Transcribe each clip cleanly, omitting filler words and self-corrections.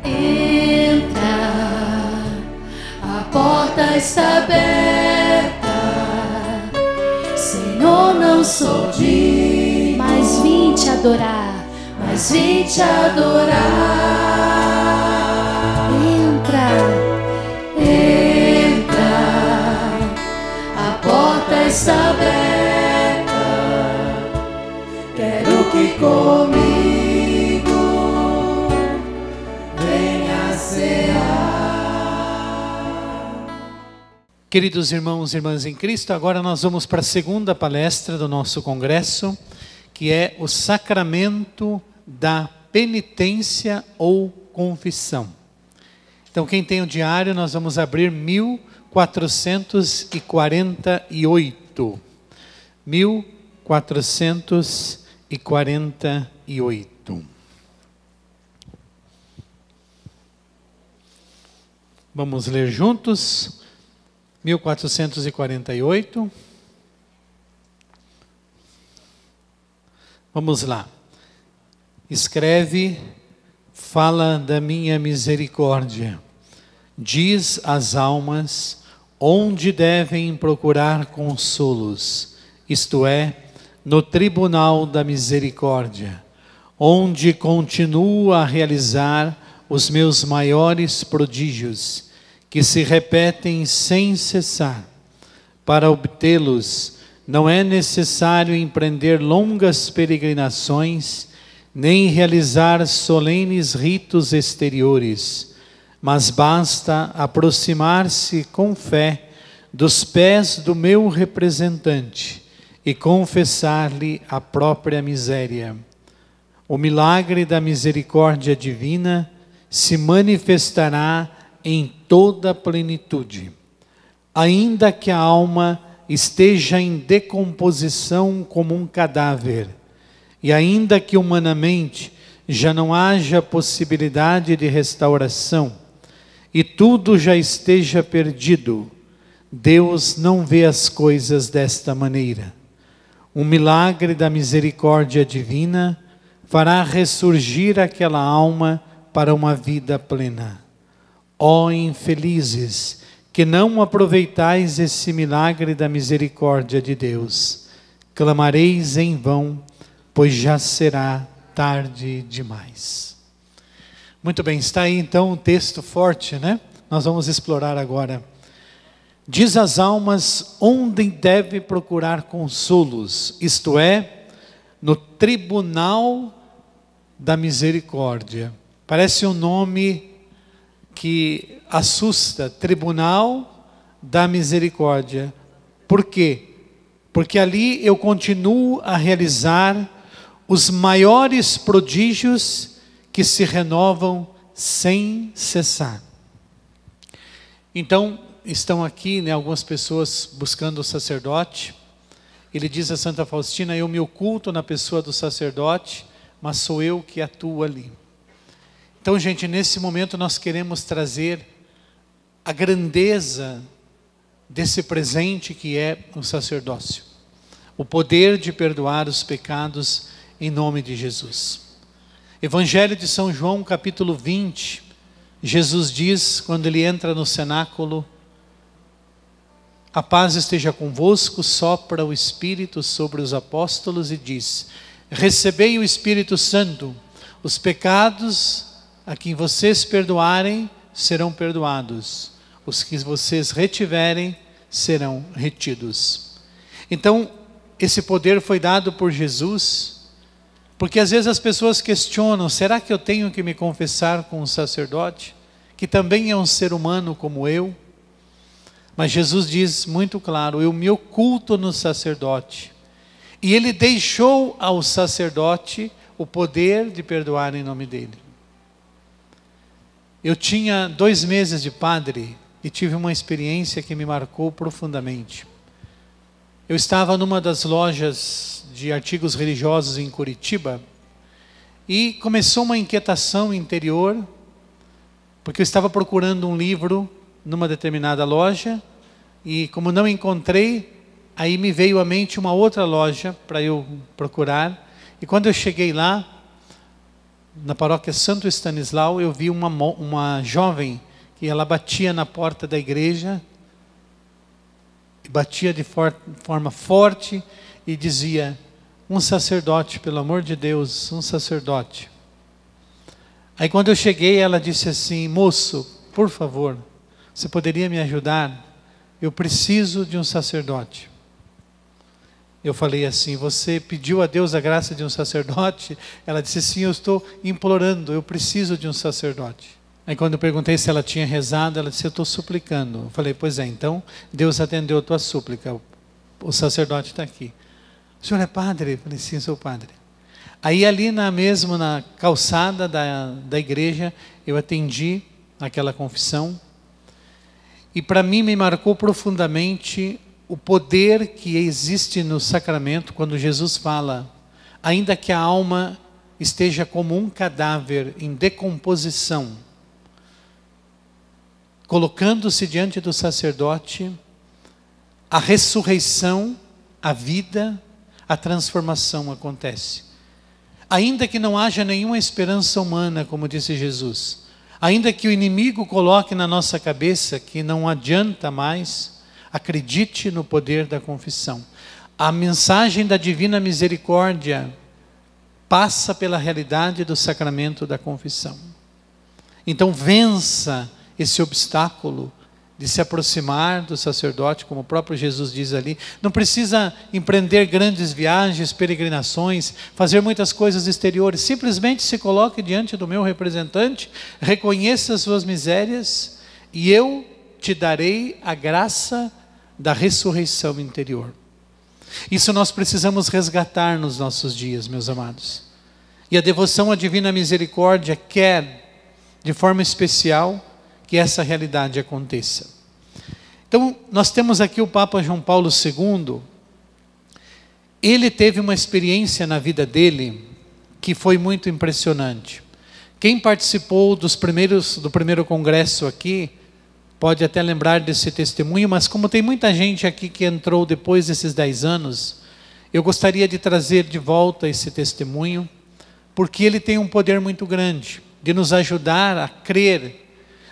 Entra, a porta está aberta. Senhor, não sou digno, mas vim te adorar. mas vim te adorar. Entra, a porta está aberta. Quero que comigo venha cear. Queridos irmãos e irmãs em Cristo, agora nós vamos para a segunda palestra do nosso congresso, que é o sacramento da penitência ou confissão. Então, quem tem o diário, nós vamos abrir 1448. 1448. Vamos ler juntos. 1448. Vamos lá. Escreve: fala da minha misericórdia. Diz às almas onde devem procurar consolos, isto é, no tribunal da misericórdia, onde continuo a realizar os meus maiores prodígios, que se repetem sem cessar. Para obtê-los, não é necessário empreender longas peregrinações, nem realizar solenes ritos exteriores, mas basta aproximar-se com fé dos pés do meu representante e confessar-lhe a própria miséria. O milagre da misericórdia divina se manifestará em toda a plenitude. Ainda que a alma esteja em decomposição como um cadáver, e ainda que humanamente já não haja possibilidade de restauração, e tudo já esteja perdido, Deus não vê as coisas desta maneira. O milagre da misericórdia divina fará ressurgir aquela alma para uma vida plena. Ó infelizes, que não aproveitais esse milagre da misericórdia de Deus, clamareis em vão, pois já será tarde demais. Muito bem, está aí então um texto forte, né? Nós vamos explorar agora. Diz às almas onde deve procurar consolos, isto é, no tribunal da misericórdia. Parece um nome que assusta, tribunal da misericórdia. Por quê? Porque ali eu continuo a realizar os maiores prodígios que se renovam sem cessar. Então, estão aqui, né, algumas pessoas buscando o sacerdote. Ele diz a Santa Faustina: eu me oculto na pessoa do sacerdote, mas sou eu que atuo ali. Então, gente, nesse momento nós queremos trazer a grandeza desse presente que é o sacerdócio. O poder de perdoar os pecados em nome de Jesus. Evangelho de São João, capítulo 20, Jesus diz, quando ele entra no cenáculo: a paz esteja convosco, sopra o Espírito sobre os apóstolos e diz: recebei o Espírito Santo, os pecados a quem vocês perdoarem serão perdoados, os que vocês retiverem serão retidos. Então, esse poder foi dado por Jesus, porque às vezes as pessoas questionam: será que eu tenho que me confessar com um sacerdote, que também é um ser humano como eu? Mas Jesus diz muito claro: eu me oculto no sacerdote. E ele deixou ao sacerdote o poder de perdoar em nome dele. Eu tinha 2 meses de padre e tive uma experiência que me marcou profundamente. Eu estava numa das lojas de artigos religiosos em Curitiba e começou uma inquietação interior, porque eu estava procurando um livro numa determinada loja e, como não encontrei, aí me veio à mente uma outra loja para eu procurar. E quando eu cheguei lá, na paróquia Santo Estanislau, eu vi uma jovem que ela batia na porta da igreja, batia de forma forte e dizia: um sacerdote, pelo amor de Deus, um sacerdote. Aí quando eu cheguei, ela disse assim: moço, por favor, você poderia me ajudar? Eu preciso de um sacerdote. Eu falei assim: você pediu a Deus a graça de um sacerdote? Ela disse: sim, eu estou implorando, eu preciso de um sacerdote. Aí quando eu perguntei se ela tinha rezado, ela disse: eu estou suplicando. Eu falei: pois é, então Deus atendeu a tua súplica, o sacerdote está aqui. O senhor é padre? Eu falei: sim, sou padre. Aí ali na calçada da igreja, eu atendi aquela confissão. E para mim me marcou profundamente o poder que existe no sacramento quando Jesus fala: ainda que a alma esteja como um cadáver em decomposição, colocando-se diante do sacerdote, a ressurreição, a vida, a transformação acontece. Ainda que não haja nenhuma esperança humana, como disse Jesus, ainda que o inimigo coloque na nossa cabeça que não adianta mais, acredite no poder da confissão. A mensagem da divina misericórdia passa pela realidade do sacramento da confissão. Então vença esse obstáculo de se aproximar do sacerdote, como o próprio Jesus diz ali. Não precisa empreender grandes viagens, peregrinações, fazer muitas coisas exteriores. Simplesmente se coloque diante do meu representante, reconheça as suas misérias e eu te darei a graça da ressurreição interior. Isso nós precisamos resgatar nos nossos dias, meus amados. E a devoção à Divina Misericórdia quer, de forma especial, que essa realidade aconteça. Então, nós temos aqui o Papa João Paulo II. Ele teve uma experiência na vida dele que foi muito impressionante. Quem participou do primeiro congresso aqui, pode até lembrar desse testemunho, mas como tem muita gente aqui que entrou depois desses 10 anos, eu gostaria de trazer de volta esse testemunho, porque ele tem um poder muito grande, de nos ajudar a crer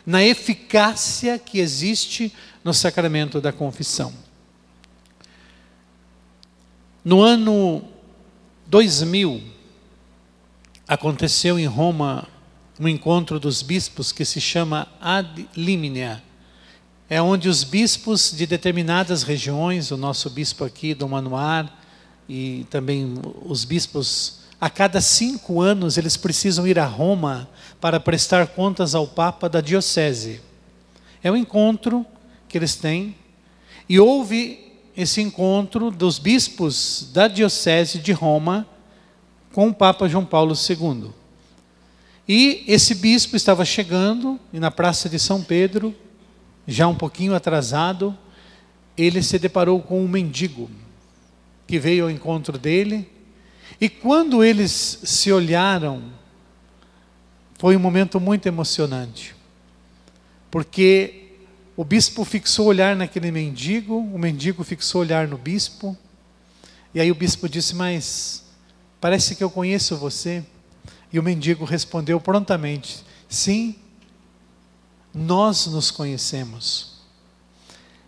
na eficácia que existe no sacramento da confissão. No ano 2000, aconteceu em Roma um encontro dos bispos que se chama Ad Limina. É onde os bispos de determinadas regiões, o nosso bispo aqui, Dom Manuar, e também os bispos, a cada 5 anos eles precisam ir a Roma para prestar contas ao Papa da diocese. É um encontro que eles têm, e houve esse encontro dos bispos da diocese de Roma com o Papa João Paulo II. E esse bispo estava chegando, e na Praça de São Pedro, já um pouquinho atrasado, ele se deparou com um mendigo, que veio ao encontro dele, e quando eles se olharam, foi um momento muito emocionante, porque o bispo fixou o olhar naquele mendigo, o mendigo fixou o olhar no bispo, e aí o bispo disse: mas parece que eu conheço você. E o mendigo respondeu prontamente: sim, nós nos conhecemos.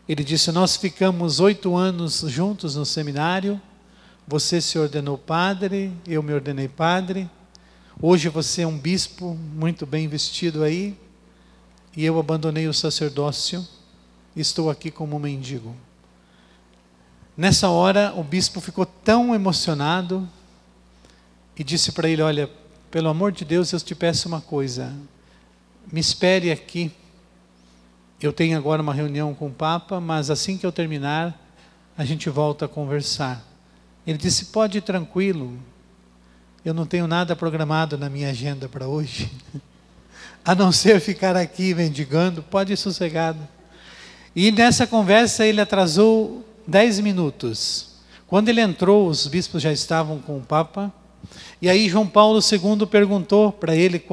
Ele disse: nós ficamos 8 anos juntos no seminário, você se ordenou padre, eu me ordenei padre, hoje você é um bispo muito bem vestido aí, e eu abandonei o sacerdócio e estou aqui como um mendigo. Nessa hora o bispo ficou tão emocionado e disse para ele: olha, pelo amor de Deus, eu te peço uma coisa, me espere aqui, eu tenho agora uma reunião com o Papa, mas assim que eu terminar, a gente volta a conversar. Ele disse: pode ir tranquilo, eu não tenho nada programado na minha agenda para hoje, a não ser ficar aqui mendigando, pode ir sossegado. E nessa conversa ele atrasou 10 minutos. Quando ele entrou, os bispos já estavam com o Papa, e aí João Paulo II perguntou para ele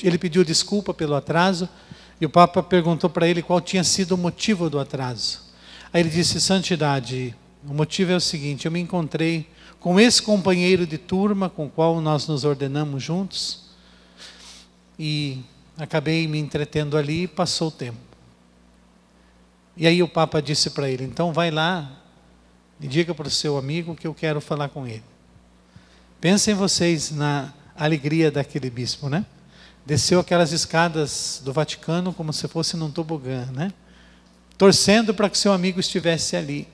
ele pediu desculpa pelo atraso, e o Papa perguntou para ele qual tinha sido o motivo do atraso. Aí ele disse: santidade, o motivo é o seguinte, eu me encontrei com esse companheiro de turma com o qual nós nos ordenamos juntos, e acabei me entretendo ali e passou o tempo. E aí o Papa disse para ele, então vai lá e diga para o seu amigo que eu quero falar com ele. Pensem vocês na alegria daquele bispo, né? Desceu aquelas escadas do Vaticano como se fosse num tobogã, né? Torcendo para que seu amigo estivesse ali.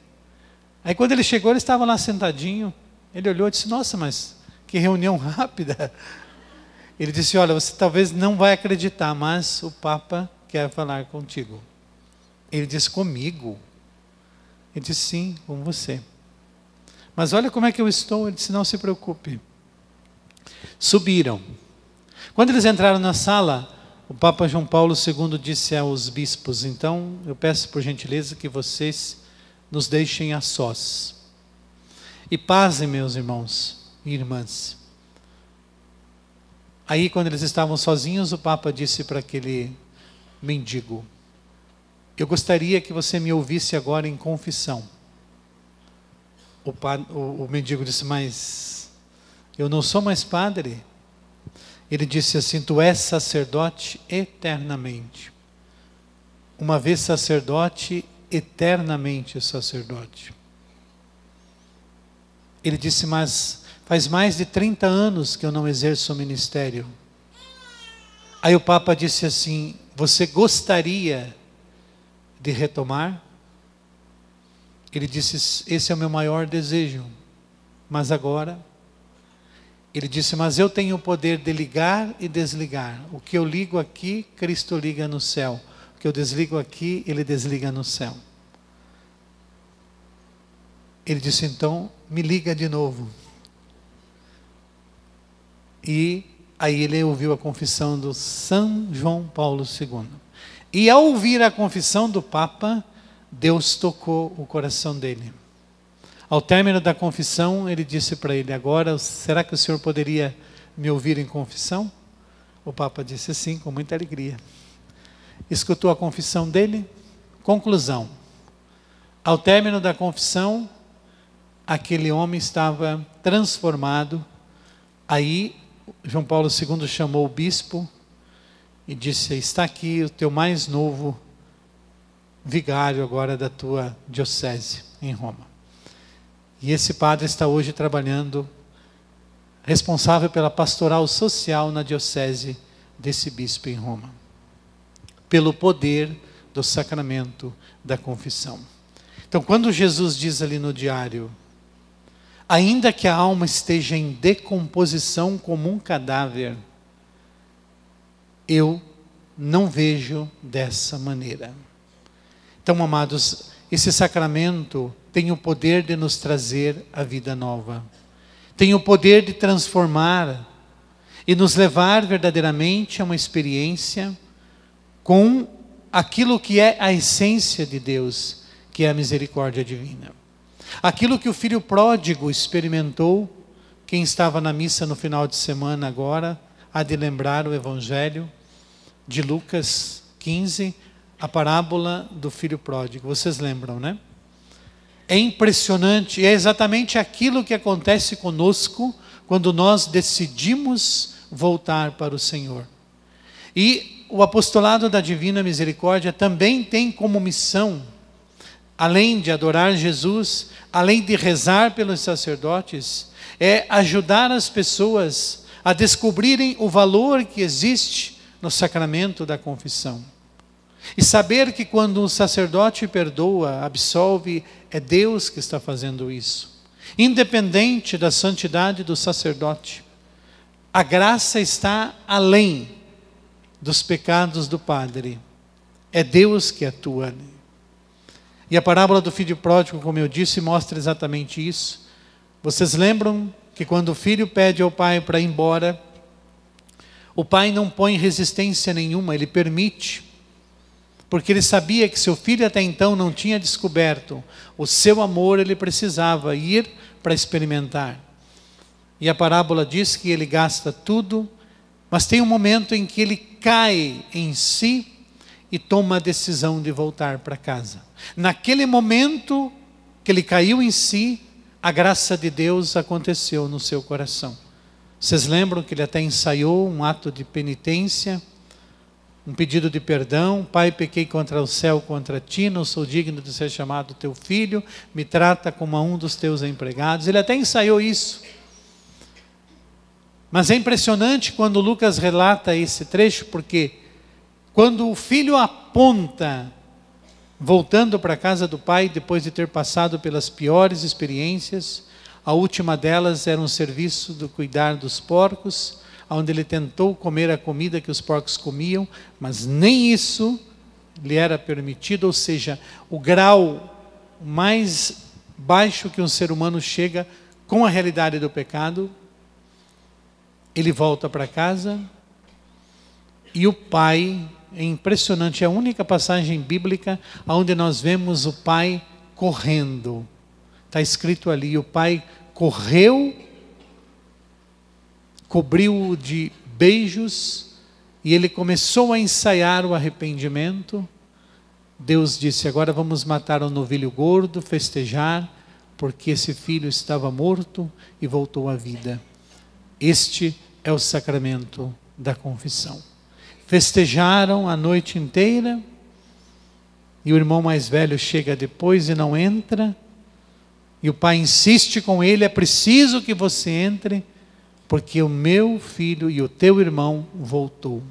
Aí quando ele chegou, ele estava lá sentadinho. Ele olhou e disse, nossa, mas que reunião rápida. Ele disse, olha, você talvez não vai acreditar, mas o Papa quer falar contigo. Ele disse, comigo? Ele disse, sim, com você. Mas olha como é que eu estou. Ele disse, não se preocupe. Subiram. Quando eles entraram na sala, o Papa João Paulo II disse aos bispos, então eu peço por gentileza que vocês nos deixem a sós. E pasmem, meus irmãos e irmãs. Aí quando eles estavam sozinhos, o Papa disse para aquele mendigo, eu gostaria que você me ouvisse agora em confissão. O mendigo disse, mas eu não sou mais padre. Ele disse assim, tu és sacerdote eternamente. Uma vez sacerdote, eternamente sacerdote. Ele disse, mas faz mais de 30 anos que eu não exerço o ministério. Aí o Papa disse assim, você gostaria de retomar? Ele disse, esse é o meu maior desejo. Mas agora, ele disse, mas eu tenho o poder de ligar e desligar. O que eu ligo aqui, Cristo liga no céu. O que eu desligo aqui, Ele desliga no céu. Ele disse, então, me liga de novo. E aí ele ouviu a confissão do São João Paulo II. E ao ouvir a confissão do Papa, Deus tocou o coração dele. Ao término da confissão, ele disse para ele, agora, será que o senhor poderia me ouvir em confissão? O Papa disse sim, com muita alegria. Escutou a confissão dele, conclusão. Ao término da confissão, aquele homem estava transformado. Aí, João Paulo II chamou o bispo e disse, está aqui o teu mais novo vigário agora da tua diocese em Roma. E esse padre está hoje trabalhando, responsável pela pastoral social na diocese desse bispo em Roma. Pelo poder do sacramento da confissão. Então, quando Jesus diz ali no diário, ainda que a alma esteja em decomposição como um cadáver, eu não vejo dessa maneira. Então, amados, esse sacramento tem o poder de nos trazer a vida nova. Tem o poder de transformar e nos levar verdadeiramente a uma experiência com aquilo que é a essência de Deus, que é a misericórdia divina. Aquilo que o filho pródigo experimentou, quem estava na missa no final de semana agora, há de lembrar o evangelho de Lucas 15, a parábola do filho pródigo. Vocês lembram, né? É impressionante, é exatamente aquilo que acontece conosco quando nós decidimos voltar para o Senhor. E o apostolado da Divina Misericórdia também tem como missão, além de adorar Jesus, além de rezar pelos sacerdotes, é ajudar as pessoas a descobrirem o valor que existe no sacramento da confissão. E saber que quando um sacerdote perdoa, absolve, é Deus que está fazendo isso. Independente da santidade do sacerdote, a graça está além dos pecados do padre. É Deus que atua ali. E a parábola do filho pródigo, como eu disse, mostra exatamente isso. Vocês lembram que quando o filho pede ao pai para ir embora, o pai não põe resistência nenhuma, ele permite. Porque ele sabia que seu filho até então não tinha descoberto o seu amor, ele precisava ir para experimentar. E a parábola diz que ele gasta tudo, mas tem um momento em que ele cai em si e toma a decisão de voltar para casa. Naquele momento que ele caiu em si, a graça de Deus aconteceu no seu coração. Vocês lembram que ele até ensaiou um ato de penitência, um pedido de perdão: Pai, pequei contra o céu, contra ti, não sou digno de ser chamado teu filho, me trata como a um dos teus empregados. Ele até ensaiou isso. Mas é impressionante quando Lucas relata esse trecho, porque quando o filho aponta, voltando para a casa do pai, depois de ter passado pelas piores experiências, a última delas era um serviço do cuidar dos porcos, onde ele tentou comer a comida que os porcos comiam, mas nem isso lhe era permitido. Ou seja, o grau mais baixo que um ser humano chega com a realidade do pecado. Ele volta para casa e o pai, é impressionante, é a única passagem bíblica onde nós vemos o pai correndo. Está escrito ali: o pai correu, cobriu-o de beijos, e ele começou a ensaiar o arrependimento. Deus disse: agora vamos matar um novilho gordo, festejar, porque esse filho estava morto e voltou à vida. Este é o sacramento da confissão. Festejaram a noite inteira, e o irmão mais velho chega depois e não entra, e o pai insiste com ele: é preciso que você entre, porque o meu filho e o teu irmão voltou.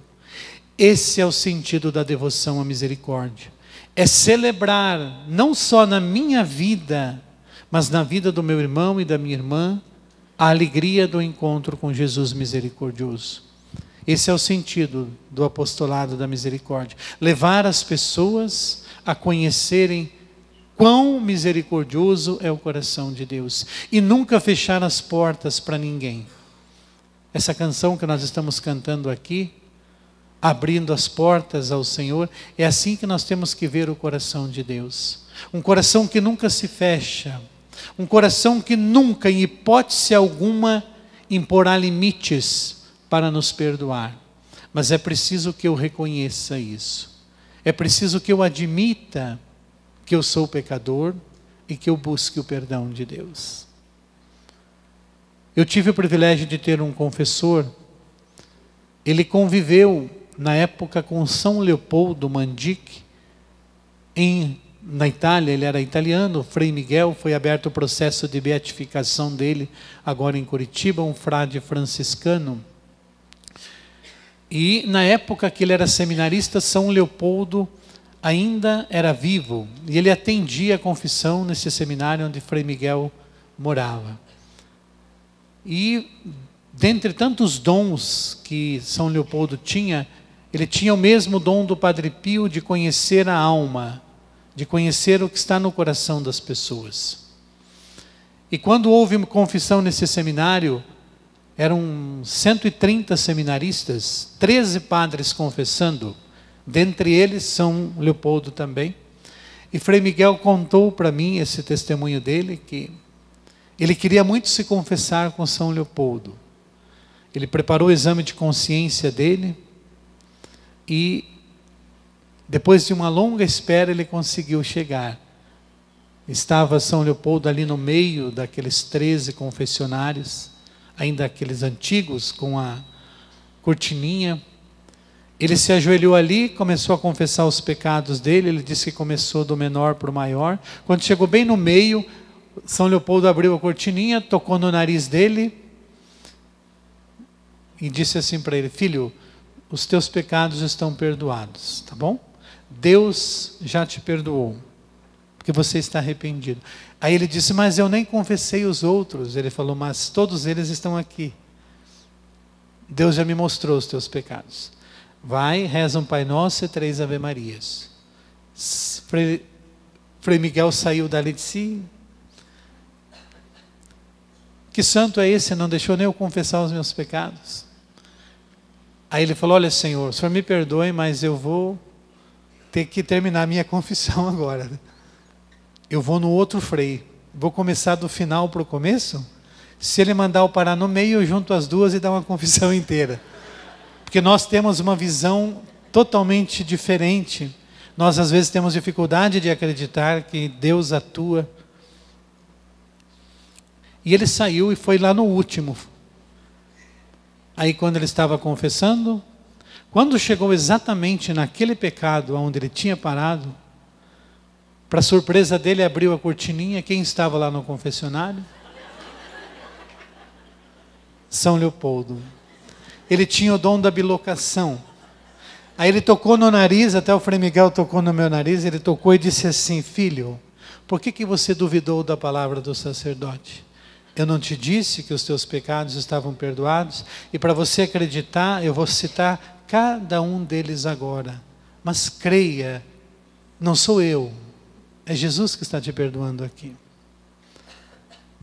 Esse é o sentido da devoção à misericórdia. É celebrar, não só na minha vida, mas na vida do meu irmão e da minha irmã, a alegria do encontro com Jesus misericordioso. Esse é o sentido do apostolado da misericórdia. Levar as pessoas a conhecerem quão misericordioso é o coração de Deus. E nunca fechar as portas para ninguém. Essa canção que nós estamos cantando aqui, abrindo as portas ao Senhor, é assim que nós temos que ver o coração de Deus. Um coração que nunca se fecha. Um coração que nunca, em hipótese alguma, imporá limites para nos perdoar. Mas é preciso que eu reconheça isso. É preciso que eu admita que eu sou pecador e que eu busque o perdão de Deus. Eu tive o privilégio de ter um confessor. Ele conviveu na época com São Leopoldo Mandic, na Itália. Ele era italiano, Frei Miguel. Foi aberto o processo de beatificação dele agora em Curitiba, um frade franciscano. E na época que ele era seminarista, São Leopoldo ainda era vivo, e ele atendia a confissão nesse seminário onde Frei Miguel morava. E dentre tantos dons que São Leopoldo tinha, ele tinha o mesmo dom do Padre Pio de conhecer a alma, de conhecer o que está no coração das pessoas. E quando houve uma confissão nesse seminário, eram 130 seminaristas, 13 padres confessando, dentre eles São Leopoldo também. E Frei Miguel contou para mim esse testemunho dele, que ele queria muito se confessar com São Leopoldo. Ele preparou o exame de consciência dele e depois de uma longa espera ele conseguiu chegar. Estava São Leopoldo ali no meio daqueles 13 confessionários, ainda aqueles antigos com a cortininha. Ele se ajoelhou ali, começou a confessar os pecados dele. Ele disse que começou do menor para o maior. Quando chegou bem no meio, São Leopoldo abriu a cortininha, tocou no nariz dele e disse assim para ele: filho, os teus pecados estão perdoados, tá bom? Deus já te perdoou, porque você está arrependido. Aí ele disse: mas eu nem confessei os outros. Ele falou: mas todos eles estão aqui. Deus já me mostrou os teus pecados. Vai, reza um Pai Nosso e 3 Ave Marias. Frei Miguel saiu dali de si. Que santo é esse? Não deixou nem eu confessar os meus pecados. Aí ele falou: olha, Senhor, o Senhor me perdoe, mas eu vou ter que terminar a minha confissão agora. Eu vou no outro frei. Vou começar do final para o começo? Se ele mandar eu parar no meio, eu junto as duas e dar uma confissão inteira. Porque nós temos uma visão totalmente diferente. Nós às vezes temos dificuldade de acreditar que Deus atua. E ele saiu e foi lá no último. Aí quando ele estava confessando, quando chegou exatamente naquele pecado onde ele tinha parado, para surpresa dele, abriu a cortininha. Quem estava lá no confessionário? São Leopoldo. Ele tinha o dom da bilocação. Aí ele tocou no nariz, até o Frei Miguel tocou no meu nariz, ele tocou e disse assim: filho, por que você duvidou da palavra do sacerdote? Eu não te disse que os teus pecados estavam perdoados? E para você acreditar, eu vou citar cada um deles agora. Mas creia, não sou eu, é Jesus que está te perdoando aqui.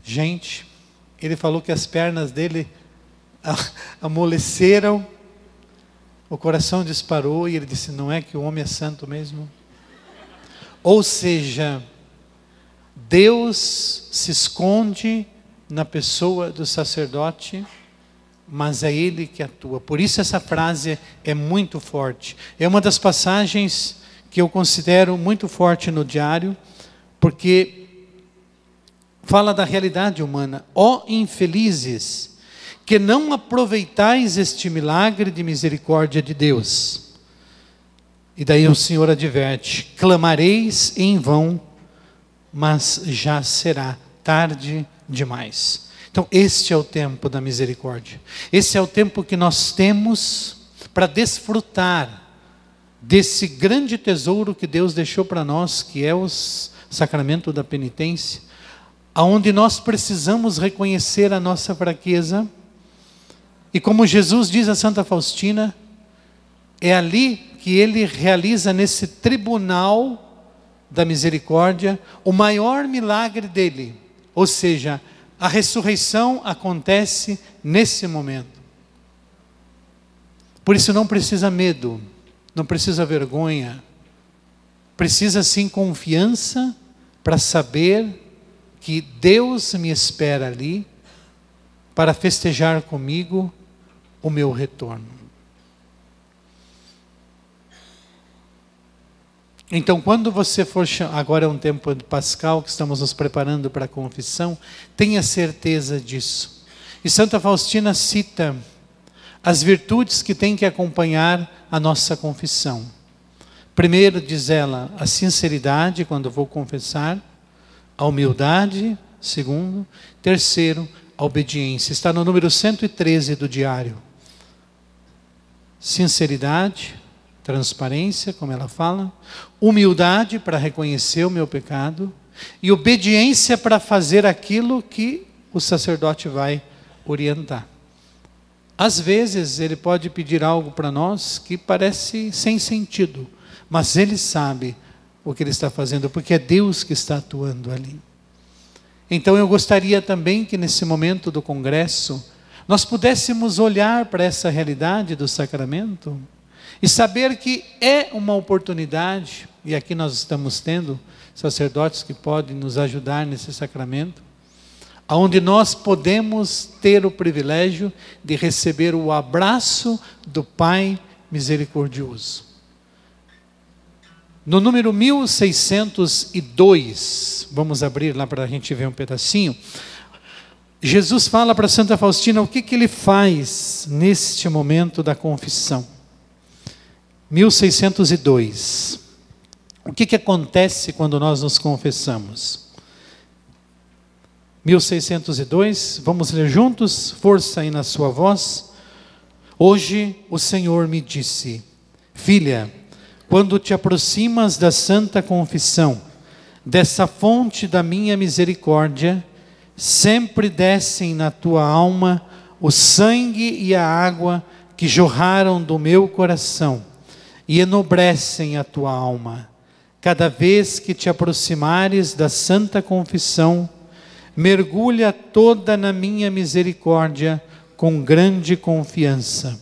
Gente, ele falou que as pernas dele amoleceram, o coração disparou e ele disse: não é que o homem é santo mesmo? Ou seja, Deus se esconde na pessoa do sacerdote, mas é Ele que atua. Por isso essa frase é muito forte. É uma das passagens que eu considero muito forte no diário, porque fala da realidade humana. Ó infelizes, que não aproveitais este milagre de misericórdia de Deus. E daí o Senhor adverte: clamareis em vão, mas já será tarde demais. Então este é o tempo da misericórdia. Esse é o tempo que nós temos para desfrutar desse grande tesouro que Deus deixou para nós, que é o sacramento da penitência, aonde nós precisamos reconhecer a nossa fraqueza. E como Jesus diz a Santa Faustina, é ali que ele realiza, nesse tribunal da misericórdia, o maior milagre dele. Ou seja, a ressurreição acontece nesse momento. Por isso não precisa medo, não precisa vergonha. Precisa sim confiança para saber que Deus me espera ali para festejar comigo o meu retorno. Então, quando você for, agora é um tempo pascal que estamos nos preparando para a confissão, tenha certeza disso. E Santa Faustina cita as virtudes que tem que acompanhar a nossa confissão. Primeiro, diz ela, a sinceridade quando vou confessar, a humildade, segundo, terceiro, a obediência. Está no número 113 do diário. Sinceridade, transparência, como ela fala, humildade para reconhecer o meu pecado e obediência para fazer aquilo que o sacerdote vai orientar. Às vezes ele pode pedir algo para nós que parece sem sentido, mas ele sabe o que ele está fazendo, porque é Deus que está atuando ali. Então eu gostaria também que nesse momento do congresso nós pudéssemos olhar para essa realidade do sacramento e saber que é uma oportunidade, e aqui nós estamos tendo sacerdotes que podem nos ajudar nesse sacramento, onde nós podemos ter o privilégio de receber o abraço do Pai misericordioso. No número 1602, vamos abrir lá para a gente ver um pedacinho, Jesus fala para Santa Faustina o que ele faz neste momento da confissão. 1602. O que acontece quando nós nos confessamos? 1602, vamos ler juntos? Força aí na sua voz. Hoje o Senhor me disse: filha, quando te aproximas da santa confissão, dessa fonte da minha misericórdia, sempre descem na tua alma o sangue e a água que jorraram do meu coração e enobrecem a tua alma. Cada vez que te aproximares da santa confissão, mergulha toda na minha misericórdia com grande confiança,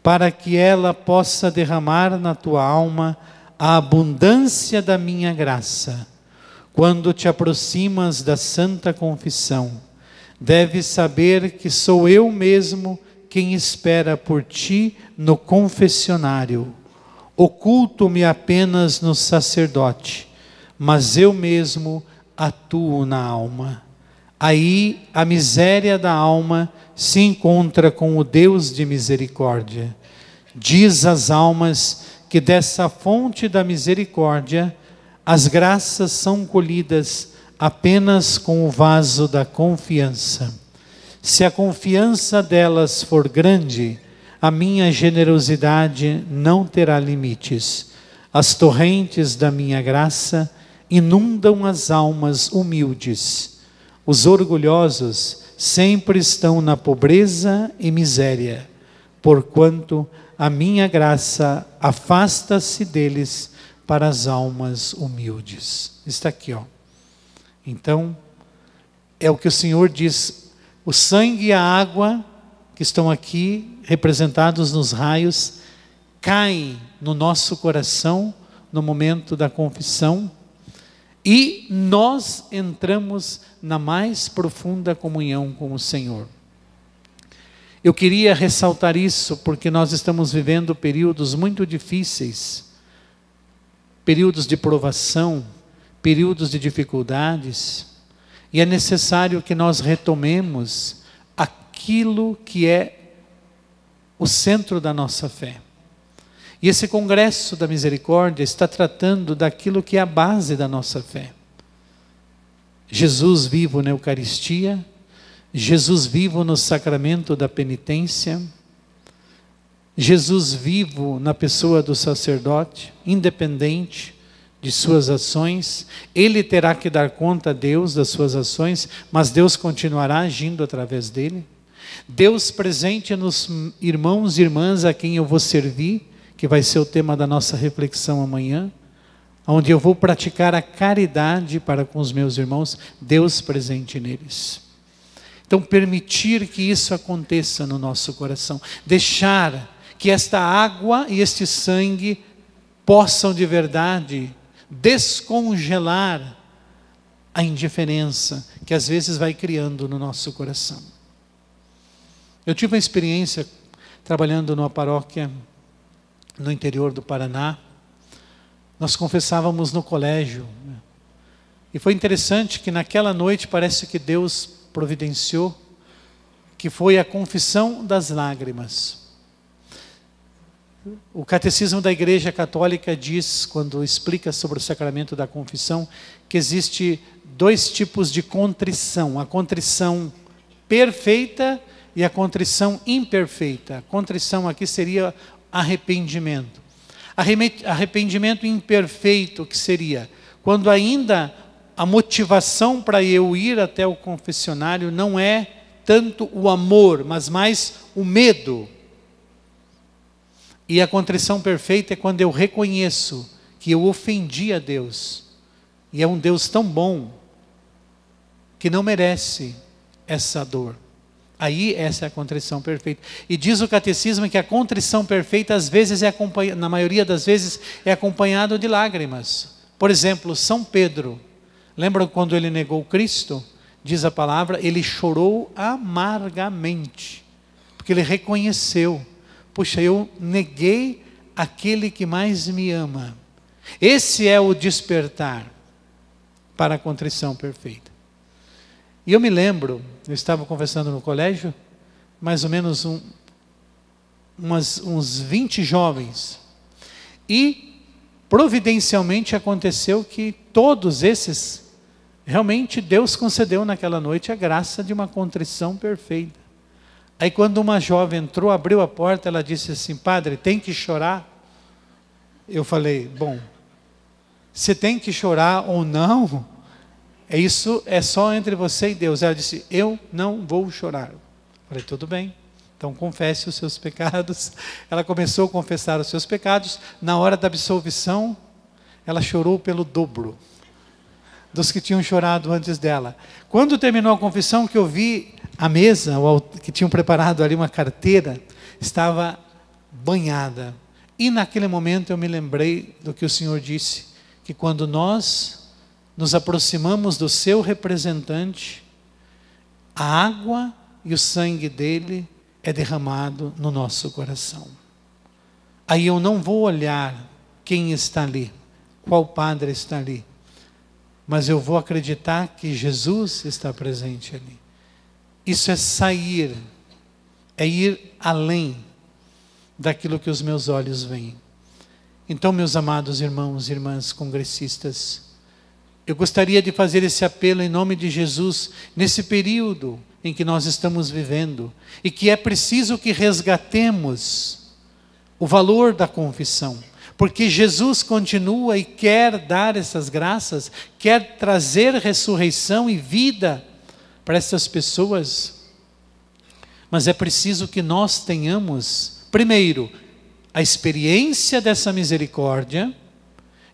para que ela possa derramar na tua alma a abundância da minha graça. Quando te aproximas da santa confissão, deves saber que sou eu mesmo quem espera por ti no confessionário. Oculto-me apenas no sacerdote, mas eu mesmo atuo na alma. Aí a miséria da alma se encontra com o Deus de misericórdia. Diz às almas que dessa fonte da misericórdia as graças são colhidas apenas com o vaso da confiança. Se a confiança delas for grande, a minha generosidade não terá limites. As torrentes da minha graça inundam as almas humildes. Os orgulhosos sempre estão na pobreza e miséria, porquanto a minha graça afasta-se deles para as almas humildes. Está aqui, ó. Então, é o que o Senhor diz: o sangue e a água que estão aqui representados nos raios caem no nosso coração no momento da confissão e nós entramos na mais profunda comunhão com o Senhor. Eu queria ressaltar isso porque nós estamos vivendo períodos muito difíceis, períodos de provação, períodos de dificuldades, e é necessário que nós retomemos aquilo que é o centro da nossa fé. E esse Congresso da Misericórdia está tratando daquilo que é a base da nossa fé. Jesus vivo na Eucaristia, Jesus vivo no sacramento da penitência, Jesus vivo na pessoa do sacerdote, independente de suas ações. Ele terá que dar conta a Deus das suas ações, mas Deus continuará agindo através dele. Deus presente nos irmãos e irmãs a quem eu vou servir, que vai ser o tema da nossa reflexão amanhã, onde eu vou praticar a caridade para com os meus irmãos, Deus presente neles. Então, permitir que isso aconteça no nosso coração, deixar que esta água e este sangue possam de verdade descongelar a indiferença que às vezes vai criando no nosso coração. Eu tive uma experiência trabalhando numa paróquia no interior do Paraná. Nós confessávamos no colégio, e foi interessante que naquela noite parece que Deus providenciou que foi a confissão das lágrimas. O Catecismo da Igreja Católica diz, quando explica sobre o sacramento da confissão, que existe dois tipos de contrição: a contrição perfeita e a contrição imperfeita. A contrição aqui seria arrependimento. Arrependimento imperfeito, que seria quando ainda a motivação para eu ir até o confessionário não é tanto o amor, mas mais o medo. E a contrição perfeita é quando eu reconheço que eu ofendi a Deus, e é um Deus tão bom que não merece essa dor. Aí essa é a contrição perfeita. E diz o catecismo que a contrição perfeita às vezes na maioria das vezes é acompanhado de lágrimas. Por exemplo, São Pedro, lembram quando ele negou Cristo? Diz a palavra, ele chorou amargamente, porque ele reconheceu: puxa, eu neguei aquele que mais me ama. Esse é o despertar para a contrição perfeita. E eu me lembro, eu estava conversando no colégio, mais ou menos uns 20 jovens, e providencialmente aconteceu que todos esses, realmente Deus concedeu naquela noite a graça de uma contrição perfeita. Aí quando uma jovem entrou, abriu a porta, ela disse assim: padre, tem que chorar? Eu falei: bom, se tem que chorar ou não, isso é só entre você e Deus. Ela disse: eu não vou chorar. Eu falei: tudo bem, então confesse os seus pecados. Ela começou a confessar os seus pecados. Na hora da absolvição, ela chorou pelo dobro dos que tinham chorado antes dela. Quando terminou a confissão, que eu vi a mesa, que tinham preparado ali uma carteira, estava banhada. E naquele momento eu me lembrei do que o Senhor disse, que quando nós nos aproximamos do seu representante, a água e o sangue dele é derramado no nosso coração. Aí eu não vou olhar quem está ali, qual padre está ali. mas eu vou acreditar que Jesus está presente ali. Isso é sair, é ir além daquilo que os meus olhos veem. Então, meus amados irmãos e irmãs congressistas, eu gostaria de fazer esse apelo em nome de Jesus, nesse período em que nós estamos vivendo, e que é preciso que resgatemos o valor da confissão, porque Jesus continua e quer dar essas graças, quer trazer ressurreição e vida para essas pessoas, mas é preciso que nós tenhamos, primeiro, a experiência dessa misericórdia,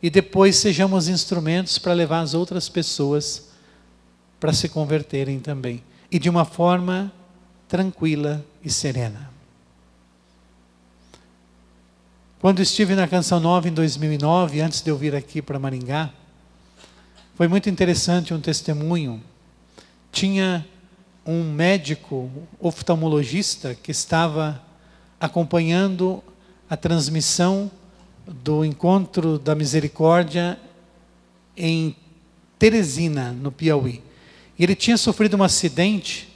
e depois sejamos instrumentos para levar as outras pessoas para se converterem também, e de uma forma tranquila e serena. Quando estive na Canção Nova em 2009, antes de eu vir aqui para Maringá, foi muito interessante um testemunho. Tinha um médico oftalmologista que estava acompanhando a transmissão do Encontro da Misericórdia em Teresina, no Piauí. E ele tinha sofrido um acidente,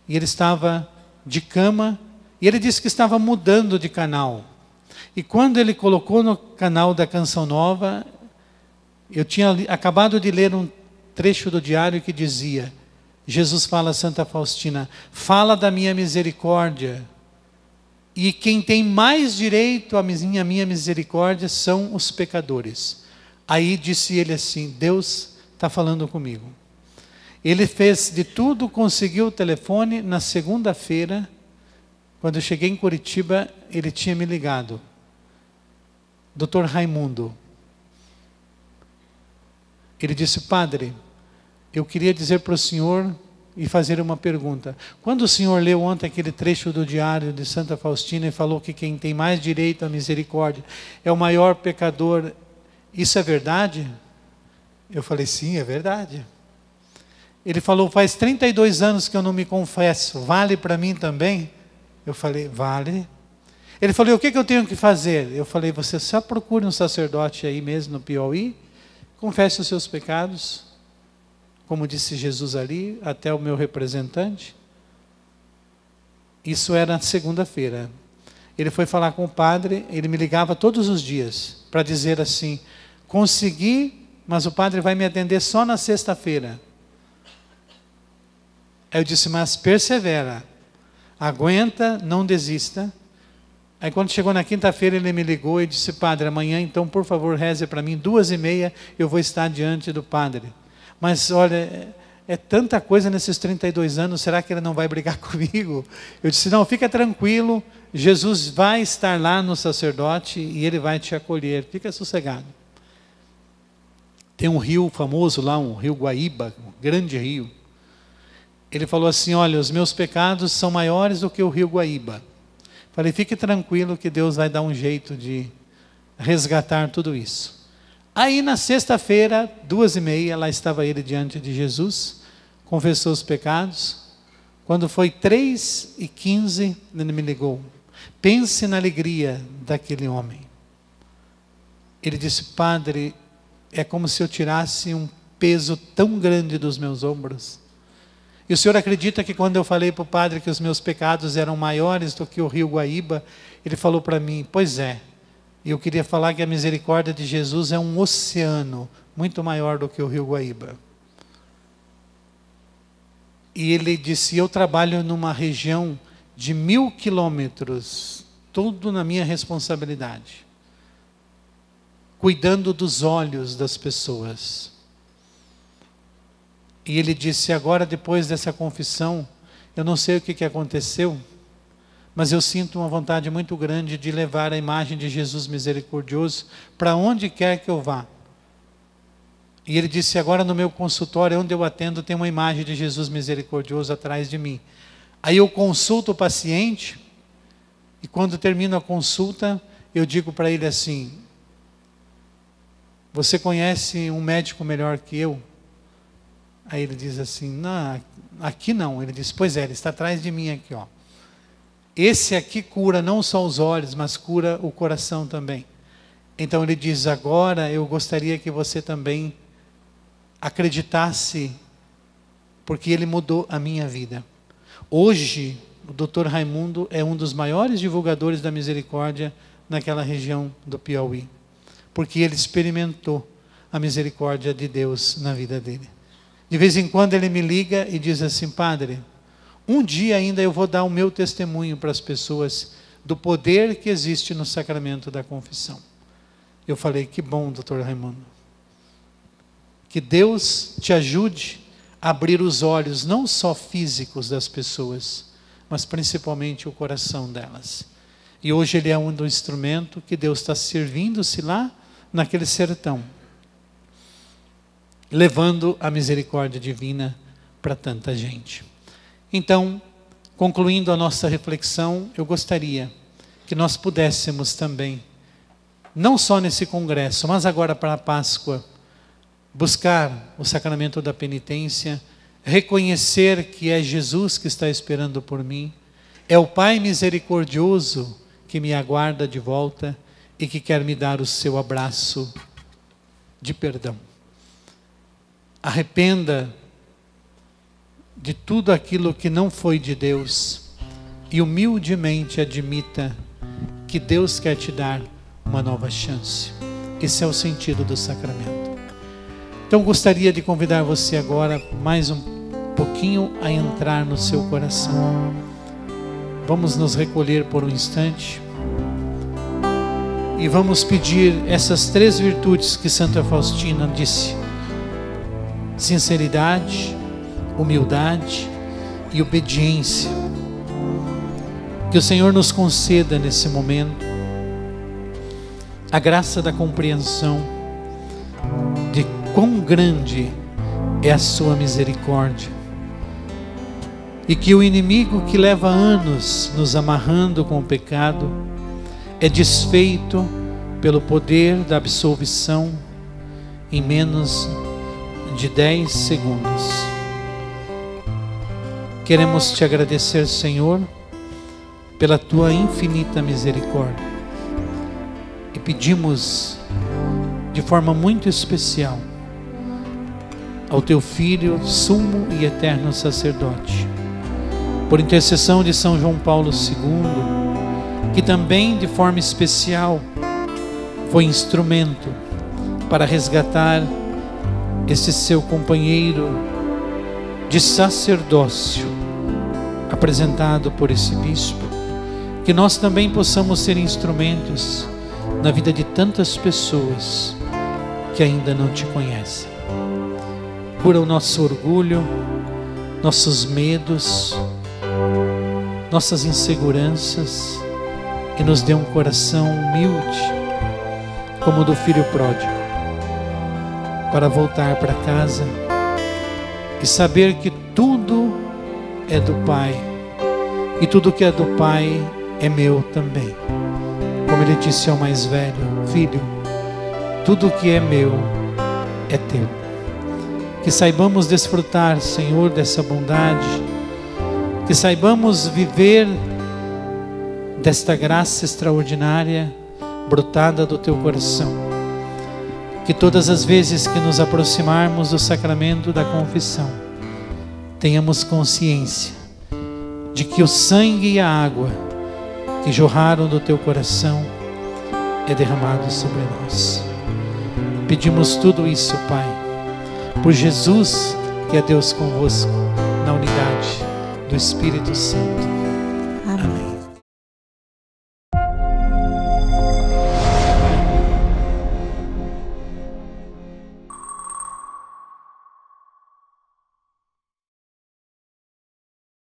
e ele estava de cama, e ele disse que estava mudando de canal. E quando ele colocou no canal da Canção Nova, eu tinha acabado de ler um trecho do diário que dizia: Jesus fala a Santa Faustina, fala da minha misericórdia, e quem tem mais direito à minha misericórdia são os pecadores. Aí disse ele assim: Deus está falando comigo. Ele fez de tudo, conseguiu o telefone. Na segunda-feira, quando eu cheguei em Curitiba, ele tinha me ligado: Dr. Raimundo. Ele disse: Padre, eu queria dizer para o senhor e fazer uma pergunta. Quando o senhor leu ontem aquele trecho do diário de Santa Faustina e falou que quem tem mais direito à misericórdia é o maior pecador, isso é verdade? Eu falei: sim, é verdade. Ele falou: faz 32 anos que eu não me confesso, vale para mim também? Eu falei: vale. Ele falou: o que eu tenho que fazer? Eu falei: você só procure um sacerdote aí mesmo no Piauí, confesse os seus pecados, como disse Jesus ali, até o meu representante. Isso era na segunda-feira. Ele foi falar com o padre, ele me ligava todos os dias, para dizer assim: consegui, mas o padre vai me atender só na sexta-feira. Aí eu disse: mas persevera, aguenta, não desista. Aí quando chegou na quinta-feira, ele me ligou e disse: padre, amanhã então por favor reze para mim, 2h30 eu vou estar diante do padre. Mas olha, é tanta coisa nesses 32 anos, será que ele não vai brigar comigo? Eu disse: não, fica tranquilo, Jesus vai estar lá no sacerdote e ele vai te acolher, fica sossegado. Tem um rio famoso lá, um rio Guaíba, um grande rio. Ele falou assim: olha, os meus pecados são maiores do que o rio Guaíba. Falei: fique tranquilo que Deus vai dar um jeito de resgatar tudo isso. Aí na sexta-feira, 2h30, lá estava ele diante de Jesus, confessou os pecados. Quando foi 3h15, ele me ligou: pense na alegria daquele homem. Ele disse: padre, é como se eu tirasse um peso tão grande dos meus ombros. E o senhor acredita que quando eu falei para o padre que os meus pecados eram maiores do que o rio Guaíba, ele falou para mim: pois é, e eu queria falar que a misericórdia de Jesus é um oceano muito maior do que o rio Guaíba. E ele disse: eu trabalho numa região de 1000 quilômetros, tudo na minha responsabilidade, cuidando dos olhos das pessoas. E ele disse: agora, depois dessa confissão, eu não sei o que aconteceu, mas eu sinto uma vontade muito grande de levar a imagem de Jesus misericordioso para onde quer que eu vá. E ele disse: agora no meu consultório, onde eu atendo, tem uma imagem de Jesus misericordioso atrás de mim. Aí eu consulto o paciente, e quando termino a consulta, eu digo para ele assim: você conhece um médico melhor que eu? Aí ele diz assim: não, aqui não. Ele diz: pois é, ele está atrás de mim aqui, ó. Esse aqui cura não só os olhos, mas cura o coração também. Então ele diz: agora eu gostaria que você também acreditasse, porque ele mudou a minha vida. Hoje, o Dr. Raimundo é um dos maiores divulgadores da misericórdia naquela região do Piauí, porque ele experimentou a misericórdia de Deus na vida dele. De vez em quando ele me liga e diz assim: padre, um dia ainda eu vou dar o meu testemunho para as pessoas do poder que existe no sacramento da confissão. Eu falei: que bom, Dr. Raimundo. Que Deus te ajude a abrir os olhos, não só físicos das pessoas, mas principalmente o coração delas. E hoje ele é um do instrumento que Deus está servindo-se lá naquele sertão, levando a misericórdia divina para tanta gente. Então, concluindo a nossa reflexão, eu gostaria que nós pudéssemos também, não só nesse congresso, mas agora para a Páscoa, buscar o sacramento da penitência, reconhecer que é Jesus que está esperando por mim, é o Pai misericordioso que me aguarda de volta e que quer me dar o seu abraço de perdão. Arrependa de tudo aquilo que não foi de Deus e humildemente admita que Deus quer te dar uma nova chance. Esse é o sentido do sacramento. Então gostaria de convidar você agora mais um pouquinho a entrar no seu coração. Vamos nos recolher por um instante e vamos pedir essas 3 virtudes que Santa Faustina disse: sinceridade, humildade e obediência. Que o Senhor nos conceda nesse momento a graça da compreensão de quão grande é a sua misericórdia, e que o inimigo que leva anos nos amarrando com o pecado é desfeito pelo poder da absolvição em menos de 10 segundos. Queremos te agradecer, Senhor, pela tua infinita misericórdia, e pedimos de forma muito especial ao teu Filho, sumo e eterno sacerdote, por intercessão de São João Paulo II, que também de forma especial foi instrumento para resgatar esse seu companheiro de sacerdócio apresentado por esse bispo, que nós também possamos ser instrumentos na vida de tantas pessoas que ainda não te conhecem. Cura o nosso orgulho, nossos medos, nossas inseguranças, e nos dê um coração humilde, como o do filho pródigo, para voltar para casa e saber que tudo é do Pai, e tudo que é do Pai é meu também. Como ele disse ao mais velho: filho, tudo que é meu é teu. Que saibamos desfrutar, Senhor, dessa bondade, que saibamos viver desta graça extraordinária brotada do teu coração. Que todas as vezes que nos aproximarmos do sacramento da confissão, tenhamos consciência de que o sangue e a água que jorraram do teu coração é derramado sobre nós. Pedimos tudo isso, Pai, por Jesus, que é Deus convosco, na unidade do Espírito Santo.